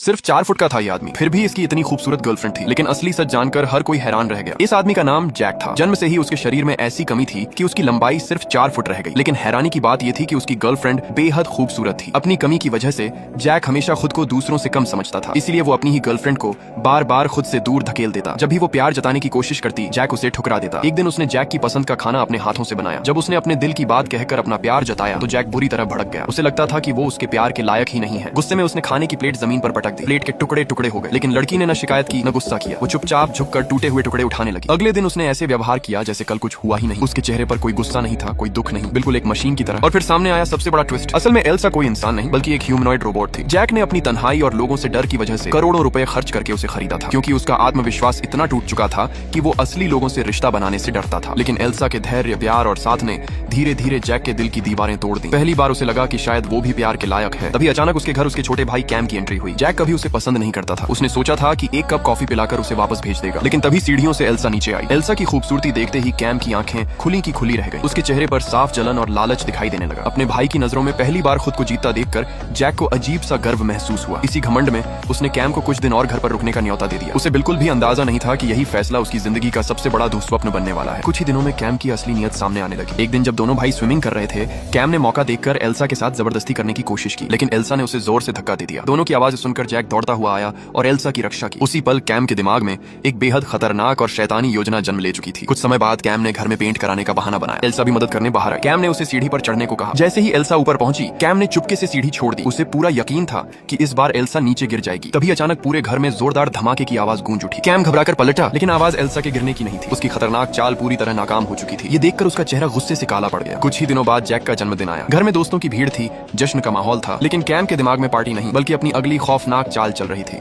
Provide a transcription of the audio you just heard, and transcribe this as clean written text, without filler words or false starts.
सिर्फ 4 फुट का था ये आदमी, फिर भी इसकी इतनी खूबसूरत गर्लफ्रेंड थी। लेकिन असली सच जानकर हर कोई हैरान रह गया। इस आदमी का नाम जैक था। जन्म से ही उसके शरीर में ऐसी कमी थी कि उसकी लंबाई सिर्फ 4 फुट रह गई। लेकिन हैरानी की बात यह थी कि उसकी गर्लफ्रेंड बेहद खूबसूरत थी। अपनी कमी की वजह से जैक हमेशा खुद को दूसरों से कम समझता था, इसलिए वो अपनी ही गर्लफ्रेंड को बार बार खुद से दूर धकेल देता। जब भी वो प्यार जताने की कोशिश करती, जैक उसे ठुकरा देता। एक दिन उसने जैक की पसंद का खाना अपने हाथों से बनाया। जब उसने अपने दिल की बात कहकर अपना प्यार जताया तो जैक बुरी तरह भड़क गया। उसे लगता था कि वो उसके प्यार के लायक ही नहीं है। गुस्से में उसने खाने की प्लेट जमीन पर पटक दी। प्लेट के टुकड़े टुकड़े हो गए। लेकिन लड़की ने न शिकायत की न गुस्सा किया। वो चुपचाप झुककर टूटे हुए टुकड़े उठाने लगी। अगले दिन उसने ऐसे व्यवहार किया जैसे कल कुछ हुआ ही नहीं। उसके चेहरे पर कोई गुस्सा नहीं था, कोई दुख नहीं, बिल्कुल एक मशीन की तरह। और फिर सामने आया सबसे बड़ा ट्विस्ट। असल में एल्सा कोई इंसान नहीं बल्कि एक ह्यूमनॉइड रोबोट थी। जैक ने अपनी तन्हाई और लोगों से डर की वजह से करोड़ों रुपए खर्च करके उसे खरीदा था, क्योंकि उसका आत्मविश्वास इतना टूट चुका था कि वो असली लोगों से रिश्ता बनाने से डरता था। लेकिन एल्सा के धैर्य, प्यार और साथ ने धीरे धीरे जैक के दिल की दीवारें तोड़ दी। पहली बार उसे लगा कि शायद वो भी प्यार के लायक है। तभी अचानक उसके घर उसके छोटे भाई कैम की एंट्री हुई। जैक कभी उसे पसंद नहीं करता था। उसने सोचा था कि एक कप कॉफी पिलाकर उसे वापस भेज देगा, लेकिन तभी सीढ़ियों से एल्सा नीचे आई। एल्सा की खूबसूरती देखते ही कैम की आंखें खुली की खुली रह गई। उसके चेहरे पर साफ जलन और लालच दिखाई देने लगा। अपने भाई की नजरों में पहली बार खुद को जीतता देखकर जैक को अजीब सा गर्व महसूस हुआ। इसी घमंड में उसने कैम को कुछ दिन और घर पर रुकने का न्योता दे दिया। उसे बिल्कुल भी अंदाजा नहीं था कि यही फैसला उसकी जिंदगी का सबसे बड़ा दुस्वप्न बनने वाला है। कुछ ही दिनों में कैम की असली नीयत सामने आने लगी। एक दिन जब दोनों भाई स्विमिंग कर रहे थे, कैम ने मौका देखकर एल्सा के साथ जबरदस्ती करने की कोशिश की, लेकिन एल्सा ने उसे जोर से धक्का दे दिया। दोनों की आवाज सुनकर जैक दौड़ता हुआ आया और एल्सा की रक्षा की। उसी पल कैम के दिमाग में एक बेहद खतरनाक और शैतानी योजना जन्म ले चुकी थी। कुछ समय बाद कैम ने घर में पेंट कराने का बहाना बनाया। एल्सा भी मदद करने बाहर आई। कैम ने उसे सीढ़ी पर चढ़ने को कहा। जैसे ही एल्सा ऊपर पहुंची, कैम ने चुपके से सीढ़ी छोड़ दी। उसे पूरा यकीन था कि इस बार एल्सा नीचे गिर जाएगी। तभी अचानक पूरे घर में जोरदार धमाके की आवाज गूंज उठी। कैम घबराकर पलटा, लेकिन आवाज एल्सा के गिरने की नहीं थी। उसकी खतरनाक चाल पूरी तरह नाकाम हो चुकी थी। ये देखकर उसका चेहरा गुस्से से काला पड़ गया। कुछ ही दिनों बाद जैक का जन्मदिन आया। घर में दोस्तों की भीड़ थी, जश्न का माहौल था, लेकिन कैम के दिमाग में पार्टी नहीं बल्कि अपनी अगली खौफनाक चाल चल रही थी।